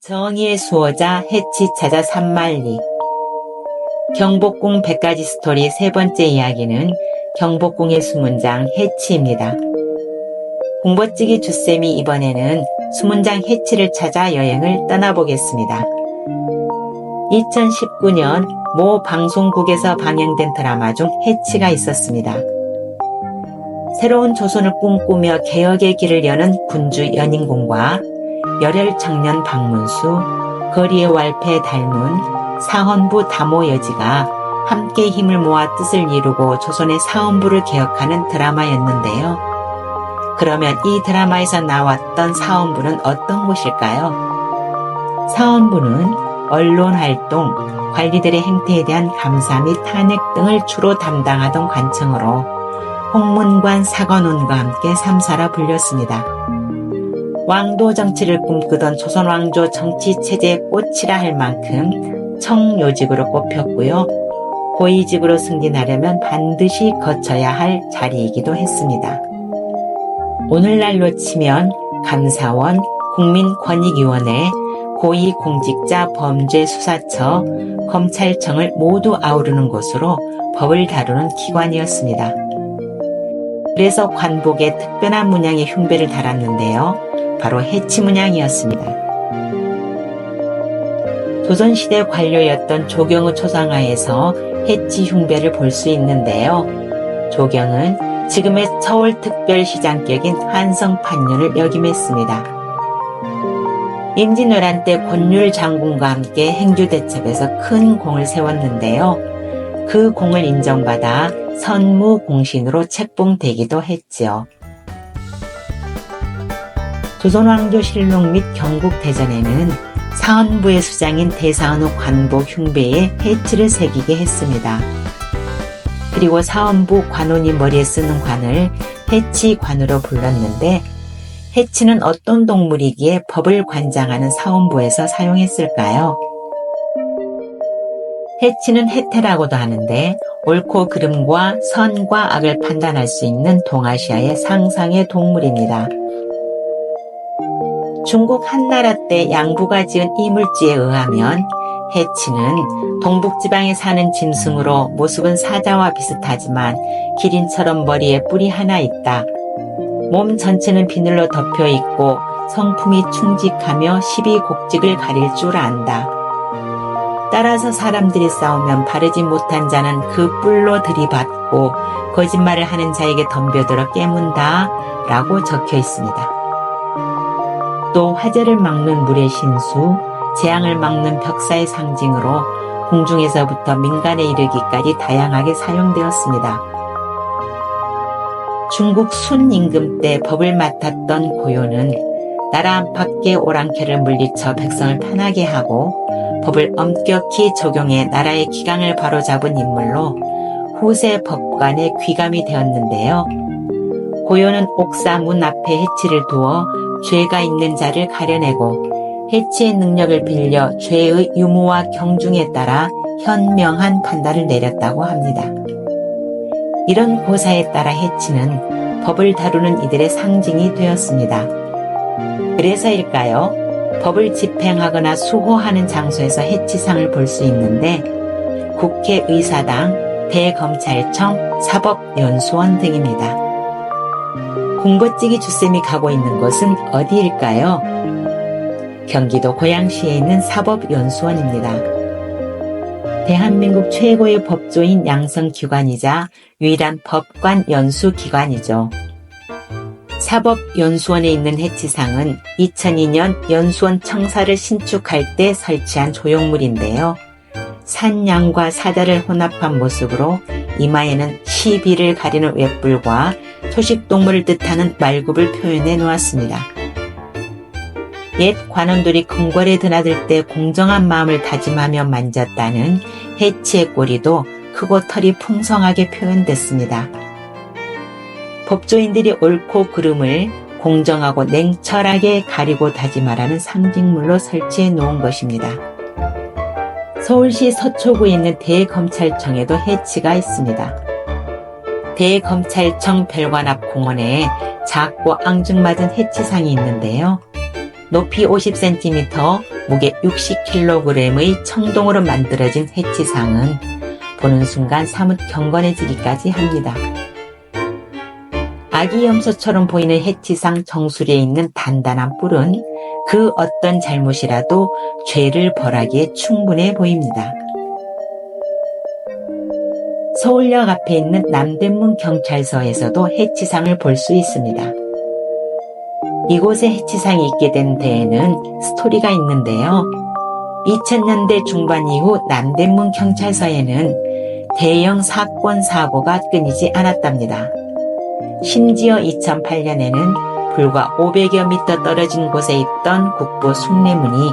정의의 수호자 해치 찾아 산만리. 경복궁 100가지 스토리 세 번째 이야기는 경복궁의 수문장 해치입니다. 공보찌개 주쌤이 이번에는 수문장 해치를 찾아 여행을 떠나보겠습니다. 2019년 모 방송국에서 방영된 드라마 중 해치가 있었습니다. 새로운 조선을 꿈꾸며 개혁의 길을 여는 군주 연인공과 열혈 청년 박문수, 거리의 wal패 닮은 사헌부 다모 여지가 함께 힘을 모아 뜻을 이루고 조선의 사헌부를 개혁하는 드라마였는데요. 그러면 이 드라마에서 나왔던 사헌부는 어떤 곳일까요? 사헌부는 언론활동, 관리들의 행태에 대한 감사 및 탄핵 등을 주로 담당하던 관청으로 홍문관 사관원과 함께 3사라 불렸습니다. 왕도 정치를 꿈꾸던 조선 왕조 정치체제의 꽃이라 할 만큼 청요직으로 꼽혔고요. 고위직으로 승진하려면 반드시 거쳐야 할 자리이기도 했습니다. 오늘날로 치면 감사원, 국민권익위원회, 고위공직자 범죄수사처, 검찰청을 모두 아우르는 곳으로 법을 다루는 기관이었습니다. 그래서 관복에 특별한 문양의 흉배를 달았는데요. 바로 해치 문양이었습니다. 조선시대 관료였던 조경의 초상화에서 해치 흉배를 볼 수 있는데요. 조경은 지금의 서울특별시장격인 한성판륜을 역임했습니다. 임진왜란 때 권율 장군과 함께 행주대첩에서 큰 공을 세웠는데요. 그 공을 인정받아 선무공신으로 책봉되기도 했지요. 조선왕조실록 및 경국대전에는 사헌부의 수장인 대사헌의 관복 흉배에 해치를 새기게 했습니다. 그리고 사헌부 관원이 머리에 쓰는 관을 해치관으로 불렀는데 해치는 어떤 동물이기에 법을 관장하는 사헌부에서 사용했을까요? 해치는 해태라고도 하는데 옳고 그름과 선과 악을 판단할 수 있는 동아시아의 상상의 동물입니다. 중국 한나라 때 양부가 지은 이물지에 의하면 해치는 동북지방에 사는 짐승으로 모습은 사자와 비슷하지만 기린처럼 머리에 뿔이 하나 있다. 몸 전체는 비늘로 덮여 있고 성품이 충직하며 시비곡직을 가릴 줄 안다. 따라서 사람들이 싸우면 바르지 못한 자는 그 뿔로 들이받고 거짓말을 하는 자에게 덤벼들어 깨문다 라고 적혀 있습니다. 또 화재를 막는 물의 신수, 재앙을 막는 벽사의 상징으로 궁중에서부터 민간에 이르기까지 다양하게 사용되었습니다. 중국 순 임금 때 법을 맡았던 고요는 나라 안팎의 오랑캐를 물리쳐 백성을 편하게 하고 법을 엄격히 적용해 나라의 기강을 바로잡은 인물로 후세 법관의 귀감이 되었는데요. 고요는 옥사 문 앞에 해치를 두어 죄가 있는 자를 가려내고 해치의 능력을 빌려 죄의 유무와 경중에 따라 현명한 판단을 내렸다고 합니다. 이런 고사에 따라 해치는 법을 다루는 이들의 상징이 되었습니다. 그래서일까요? 법을 집행하거나 수호하는 장소에서 해치상을 볼 수 있는데 국회의사당, 대검찰청, 사법연수원 등입니다. 공보찌개 주쌤이 가고 있는 곳은 어디일까요? 경기도 고양시에 있는 사법연수원입니다. 대한민국 최고의 법조인 양성기관이자 유일한 법관 연수기관이죠. 사법연수원에 있는 해치상은 2002년 연수원 청사를 신축할 때 설치한 조형물인데요. 산양과 사자를 혼합한 모습으로 이마에는 시비를 가리는 웹불과 초식동물을 뜻하는 말굽을 표현해 놓았습니다. 옛 관원들이 궁궐에 드나들 때 공정한 마음을 다짐하며 만졌다는 해치의 꼬리도 크고 털이 풍성하게 표현됐습니다. 법조인들이 옳고 그름을 공정하고 냉철하게 가리고 다짐하라는 상징물로 설치해 놓은 것입니다. 서울시 서초구에 있는 대검찰청에도 해치가 있습니다. 대검찰청 별관 앞 공원에 작고 앙증맞은 해치상이 있는데요. 높이 50cm, 무게 60kg의 청동으로 만들어진 해치상은 보는 순간 사뭇 경건해지기까지 합니다. 아기 염소처럼 보이는 해치상 정수리에 있는 단단한 뿔은 그 어떤 잘못이라도 죄를 벌하기에 충분해 보입니다. 서울역 앞에 있는 남대문 경찰서에서도 해치상을 볼 수 있습니다. 이곳에 해치상이 있게 된 데에는 스토리가 있는데요. 2000년대 중반 이후 남대문 경찰서에는 대형 사건 사고가 끊이지 않았답니다. 심지어 2008년에는 불과 500여 미터 떨어진 곳에 있던 국보 숭례문이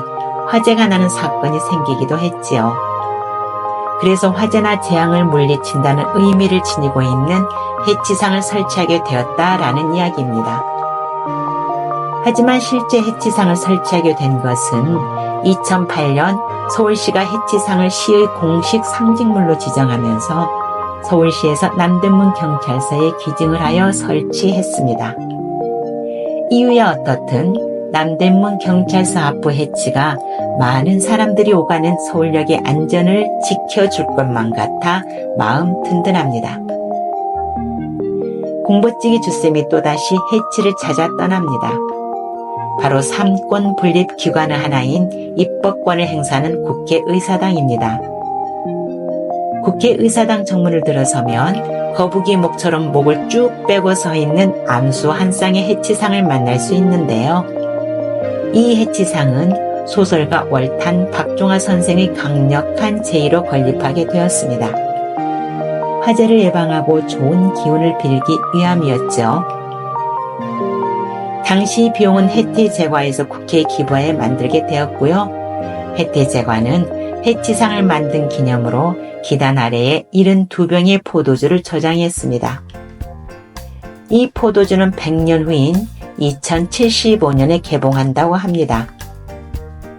화재가 나는 사건이 생기기도 했지요. 그래서 화재나 재앙을 물리친다는 의미를 지니고 있는 해치상을 설치하게 되었다라는 이야기입니다. 하지만 실제 해치상을 설치하게 된 것은 2008년 서울시가 해치상을 시의 공식 상징물로 지정하면서 서울시에서 남대문 경찰서에 기증을 하여 설치했습니다. 이유야 어떻든 남대문 경찰서 앞부 해치가 많은 사람들이 오가는 서울역의 안전을 지켜줄 것만 같아 마음 든든합니다. 공보찌개 주쌤이 또다시 해치를 찾아 떠납니다. 바로 삼권 분립 기관의 하나인 입법권을 행사하는 국회의사당입니다. 국회의사당 정문을 들어서면 거북이 목처럼 목을 쭉 빼고 서 있는 암수 한 쌍의 해치상을 만날 수 있는데요. 이 해치상은 소설가 월탄 박종화 선생의 강력한 제의로 건립하게 되었습니다. 화재를 예방하고 좋은 기운을 빌기 위함이었죠. 당시 비용은 해태제과에서 국회에 기부하여 만들게 되었고요. 해태제과는 해치상을 만든 기념으로 기단 아래에 72병의 포도주를 저장했습니다. 이 포도주는 100년 후인 2075년에 개봉한다고 합니다.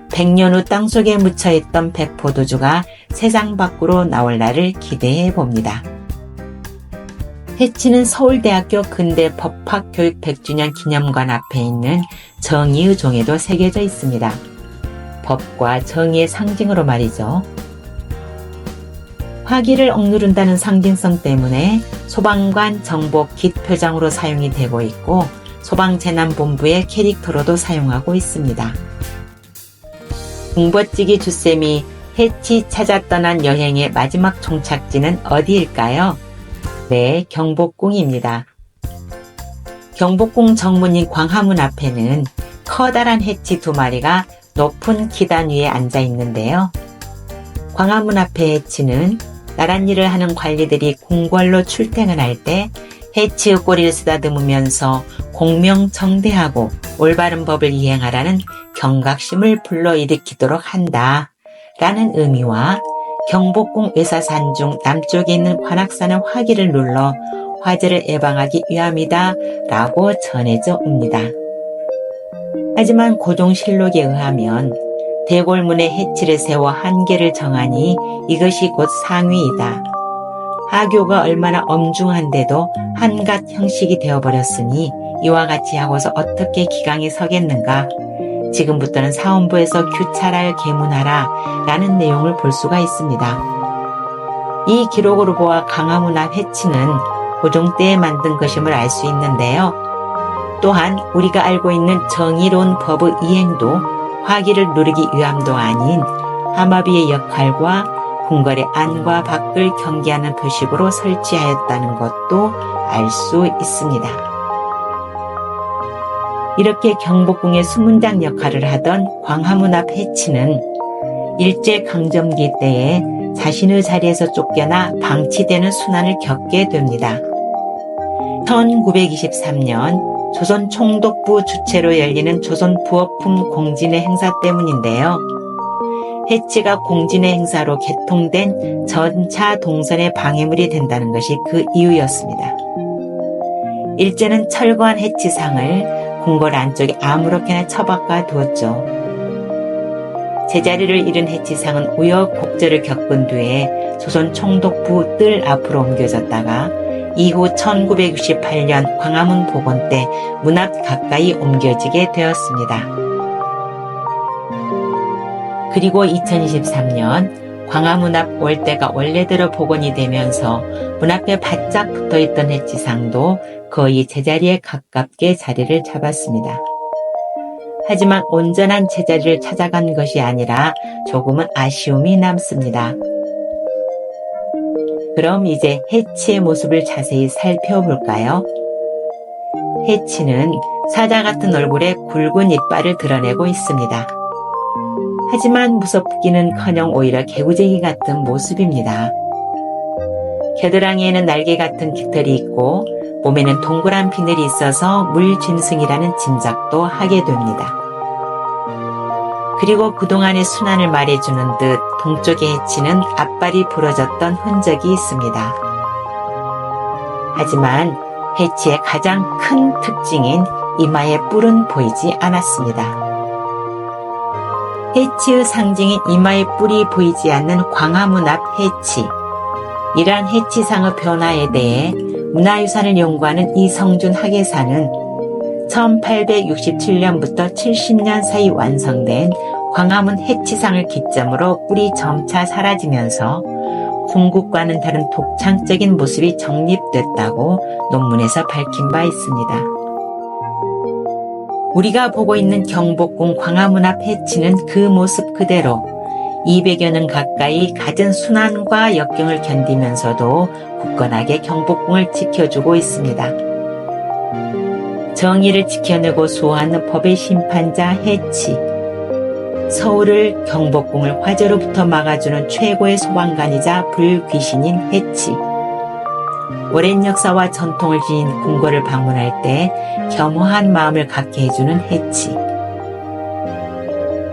100년 후 땅속에 묻혀있던 백포도주가 세상 밖으로 나올 날을 기대해 봅니다. 해치는 서울대학교 근대법학교육 100주년 기념관 앞에 있는 정의의 종에도 새겨져 있습니다. 법과 정의의 상징으로 말이죠. 화기를 억누른다는 상징성 때문에 소방관 정복 깃 표장으로 사용이 되고 있고 소방재난본부의 캐릭터로도 사용하고 있습니다. 공보찌개 주쌤이 해치 찾아 떠난 여행의 마지막 종착지는 어디일까요? 네, 경복궁입니다. 경복궁 정문인 광화문 앞에는 커다란 해치 2마리가 높은 기단 위에 앉아 있는데요. 광화문 앞의 해치는 나랏 일을 하는 관리들이 궁궐로 출퇴근할 때 해치의 꼬리를 쓰다듬으면서 공명정대하고 올바른 법을 이행하라는 경각심을 불러일으키도록 한다 라는 의미와 경복궁 외사산 중 남쪽에 있는 관악산의 화기를 눌러 화재를 예방하기 위함이다 라고 전해져 옵니다. 하지만 고종실록에 의하면 대궐문에 해치를 세워 한계를 정하니 이것이 곧 상위이다. 하교가 얼마나 엄중한데도 한갓 형식이 되어버렸으니 이와 같이 하고서 어떻게 기강이 서겠는가. 지금부터는 사원부에서 규찰하여 계문하라 라는 내용을 볼 수가 있습니다. 이 기록으로 보아 광화문 앞 해치는 고종 때에 만든 것임을 알 수 있는데요. 또한 우리가 알고 있는 정의로운 법의 이행도 화기를 누리기 위함도 아닌 하마비의 역할과 궁궐의 안과 밖을 경계하는 표식으로 설치하였다는 것도 알 수 있습니다. 이렇게 경복궁의 수문장 역할을 하던 광화문 앞 해치는 일제강점기 때에 자신의 자리에서 쫓겨나 방치되는 순환을 겪게 됩니다. 1923년 조선 총독부 주최로 열리는 조선 부업품 공진회 행사 때문인데요. 해치가 공진회 행사로 개통된 전차 동선의 방해물이 된다는 것이 그 이유였습니다. 일제는 철거한 해치상을 궁궐 안쪽에 아무렇게나 처박아 두었죠. 제자리를 잃은 해치상은 우여곡절을 겪은 뒤에 조선 총독부 뜰 앞으로 옮겨졌다가 이후 1968년 광화문 복원 때 문 앞 가까이 옮겨지게 되었습니다. 그리고 2023년 광화문 앞 월대가 원래대로 복원이 되면서 문 앞에 바짝 붙어있던 해치상도 거의 제자리에 가깝게 자리를 잡았습니다. 하지만 온전한 제자리를 찾아간 것이 아니라 조금은 아쉬움이 남습니다. 그럼 이제 해치의 모습을 자세히 살펴볼까요? 해치는 사자 같은 얼굴에 굵은 이빨을 드러내고 있습니다. 하지만 무섭기는커녕 오히려 개구쟁이 같은 모습입니다. 겨드랑이에는 날개 같은 깃털이 있고 몸에는 동그란 비늘이 있어서 물짐승이라는 짐작도 하게 됩니다. 그리고 그동안의 순환을 말해주는 듯 동쪽의 해치는 앞발이 부러졌던 흔적이 있습니다. 하지만 해치의 가장 큰 특징인 이마의 뿔은 보이지 않았습니다. 해치의 상징인 이마의 뿔이 보이지 않는 광화문 앞 해치. 이러한 해치상의 변화에 대해 문화유산을 연구하는 이성준 학예사는 1867년부터 70년 사이 완성된 광화문 해치상을 기점으로 뿔이 점차 사라지면서 궁극과는 다른 독창적인 모습이 정립됐다고 논문에서 밝힌 바 있습니다. 우리가 보고 있는 경복궁 광화문 앞 해치는 그 모습 그대로 200여 년 가까이 갖은 순환과 역경을 견디면서도 굳건하게 경복궁을 지켜주고 있습니다. 정의를 지켜내고 수호하는 법의 심판자 해치, 서울을 경복궁을 화재로부터 막아주는 최고의 소방관이자 불귀신인 해치, 오랜 역사와 전통을 지닌 궁궐을 방문할 때 겸허한 마음을 갖게 해주는 해치.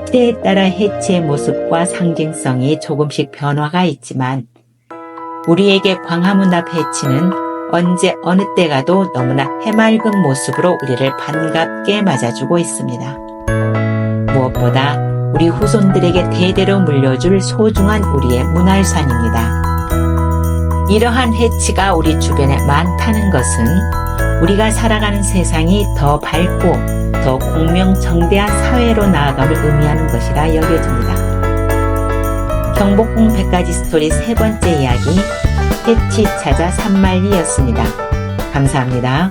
시대에 따라 해치의 모습과 상징성이 조금씩 변화가 있지만 우리에게 광화문 앞 해치는 언제 어느 때 가도 너무나 해맑은 모습으로 우리를 반갑게 맞아주고 있습니다. 무엇보다 우리 후손들에게 대대로 물려줄 소중한 우리의 문화유산입니다. 이러한 해치가 우리 주변에 많다는 것은 우리가 살아가는 세상이 더 밝고 더 공명정대한 사회로 나아감을 의미하는 것이라 여겨집니다. 경복궁 100가지 스토리 세 번째 이야기, 해치 찾아 산말리였습니다. 감사합니다.